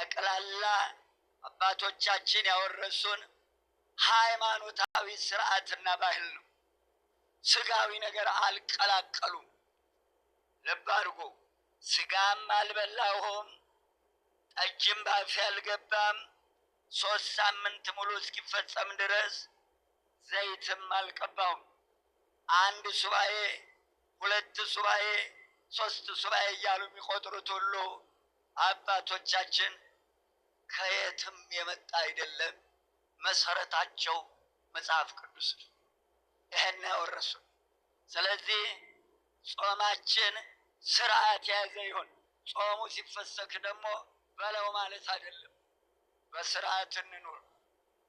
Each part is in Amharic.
ጠቅላላ አባቶቻችን ያወረሱን ሃይማኖታዊ ስርዓትና ባህል ነው። ስጋዊ ነገር አልቀላቀሉም። ልብ አድርጎ ስጋም አልበላሁም፣ ጠጅም ባፌ አልገባም፣ 3 ሳምንት ሙሉ እስኪፈጸም ድረስ ዘይትም አልቀባሁም። 1 ሱባኤ 2 ሱባኤ 3 ሱባኤ እያሉ የሚቆጥሩት ሁሉ አባቶቻችን ከየትም የመጣ አይደለም። መሰረታቸው መጽሐፍ ቅዱስ ነው። ይሄን ያወረሱ። ስለዚህ ጾማችን ስርዓት የያዘ ይሁን። ጾሙ ሲፈሰክ ደግሞ በለው ማለት አይደለም። በስርዓት እንኑር።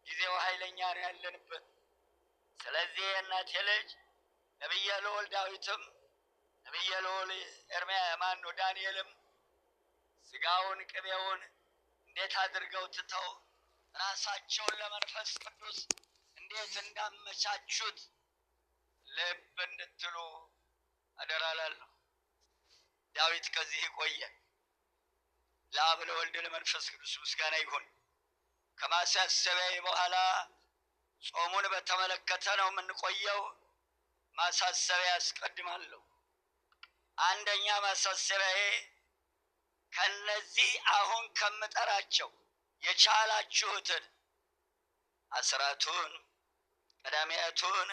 ጊዜው ኃይለኛ ነው ያለንበት። ስለዚህ የእናቴ ልጅ ነቢየ ልዑል ዳዊትም ነቢየ ልዑል ዳንኤልም ስጋውን ቅቤውን እንዴት አድርገው ትተው ራሳቸውን ለመንፈስ ቅዱስ እንዴት እንዳመቻቹት ልብ እንድትሉ አደራ እላለሁ። ዳዊት ከዚህ ይቆየን። ለአብ ለወልድ ለመንፈስ ቅዱስ ምስጋና ይሁን። ከማሳሰቢያዬ በኋላ ጾሙን በተመለከተ ነው የምንቆየው። ማሳሰቢያ አስቀድማለሁ። አንደኛ ማሳሰቢያዬ ከነዚህ አሁን ከምጠራቸው የቻላችሁትን አስራቱን፣ ቀዳሚያቱን፣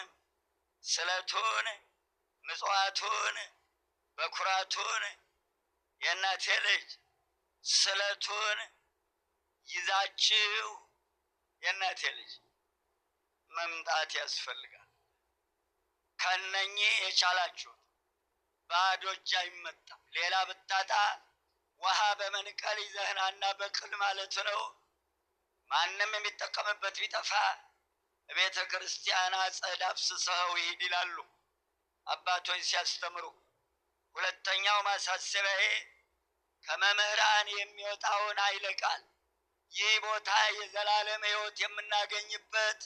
ስለቱን፣ ምጽዋቱን፣ በኩራቱን የእናቴ ልጅ ስለቱን ይዛችሁ የእናቴ ልጅ መምጣት ያስፈልጋል። ከነኚህ የቻላችሁት ባዶ እጅ አይመጣም። ሌላ ብታጣ ውሃ በመንቀል ይዘህናና በቅል ማለት ነው። ማንም የሚጠቀምበት ቢጠፋ ቤተ ክርስቲያን አጸድ አፍስሰው ይሂድ ይላሉ አባቶች ሲያስተምሩ። ሁለተኛው ማሳሰቢያዬ ከመምህራን የሚወጣውን ኃይለ ቃል፣ ይህ ቦታ የዘላለም ሕይወት የምናገኝበት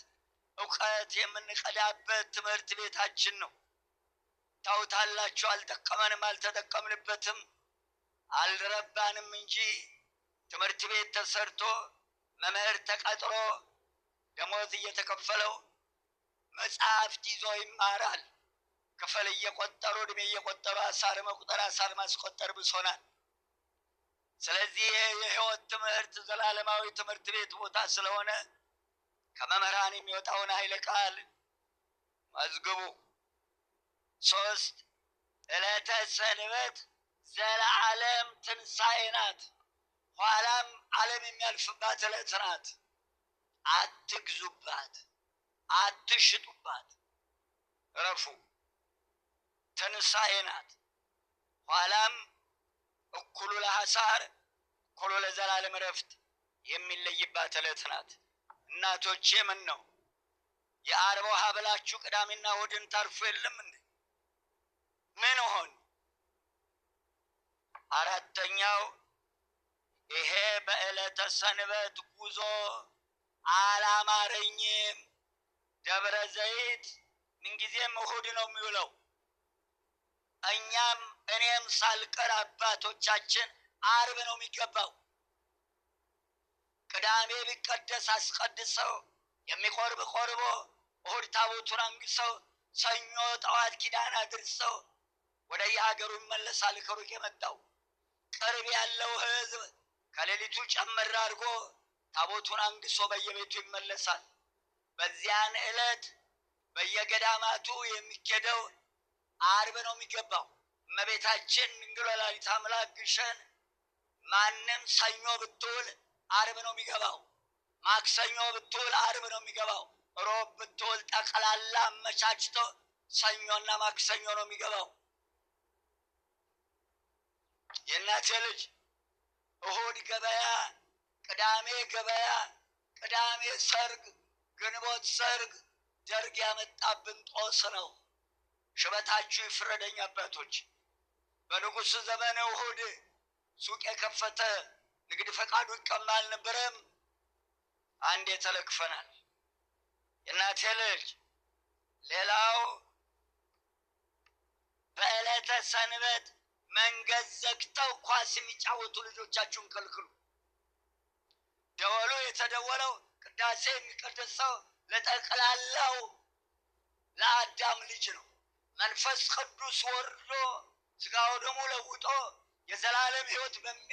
እውቀት የምንቀዳበት ትምህርት ቤታችን ነው። ታውታላችሁ። አልጠቀመንም፣ አልተጠቀምንበትም፣ አልረባንም እንጂ ትምህርት ቤት ተሰርቶ መምህር ተቀጥሮ ደሞዝ እየተከፈለው መጽሐፍት ይዞ ይማራል። ክፍል እየቆጠሩ እድሜ እየቆጠሩ አሳር መቁጠር አሳር ማስቆጠር ብሶናል። ስለዚህ የሕይወት ትምህርት ዘላለማዊ ትምህርት ቤት ቦታ ስለሆነ ከመምህራን የሚወጣውን ኃይለ ቃል መዝግቡ። 3 ዕለተ ሰንበት ዘለዓለም ትንሣኤ ናት። ኋላም ዓለም የሚያልፍባት ዕለት ናት። አትግዙባት፣ አትሽጡባት፣ እረፉ። ትንሣኤ ናት። ኋላም እኩሉ ለሐሳር እኩሉ ለዘላለም እረፍት የሚለይባት ዕለት ናት። እናቶቼ ምን ነው የዓርብ ውሃ ብላችሁ ቅዳሜና እሑድን ታርፉ የለም እንዴ? ምን ሆን? አራተኛው ይሄ በዕለተ ሰንበት ጉዞ አላማረኝም። ደብረ ዘይት ምንጊዜም እሑድ ነው የሚውለው። እኔም ሳልቀር አባቶቻችን ዓርብ ነው የሚገባው። ቅዳሜ ቢቀደስ አስቀድሰው የሚቆርብ ቆርቦ እሑድ ታቦቱን አንግሰው ሰኞ ጠዋት ኪዳን አድርሰው ወደ የሀገሩ ይመለሳል። ከሩቅ የመጣው ቅርብ ያለው ሕዝብ ከሌሊቱ ጨመር አድርጎ ታቦቱን አንግሶ በየቤቱ ይመለሳል። በዚያን ዕለት በየገዳማቱ የሚኬደው ዓርብ ነው የሚገባው። እመቤታችን ድንግል ወላዲተ አምላክ ግሸን ማንም ሰኞ ብትውል ዓርብ ነው የሚገባው። ማክሰኞ ብትውል ዓርብ ነው የሚገባው። ሮብ ብትውል ጠቅላላ አመቻችቶ ሰኞና ማክሰኞ ነው የሚገባው። የእናቴ ልጅ እሑድ ገበያ፣ ቅዳሜ ገበያ፣ ቅዳሜ ሰርግ፣ ግንቦት ሰርግ ደርግ ያመጣብን ጦስ ነው። ሽበታችሁ ይፍረደኝ አባቶች። በንጉሱ ዘመን እሑድ ሱቅ የከፈተ ንግድ ፈቃዱ ይቀማ አልነበረም? አንዴ ተለክፈናል። የእናቴ ልጅ ሌላው በዕለተ ሰንበት መንገድ ዘግተው ኳስ የሚጫወቱ ልጆቻችሁን ከልክሉ። ደወሉ የተደወለው ቅዳሴ የሚቀደሰው ለጠቅላላው ለአዳም ልጅ ነው። መንፈስ ቅዱስ ወርዶ ስጋው ደሙ ለውጦ የዘላለም ሕይወት በሚያ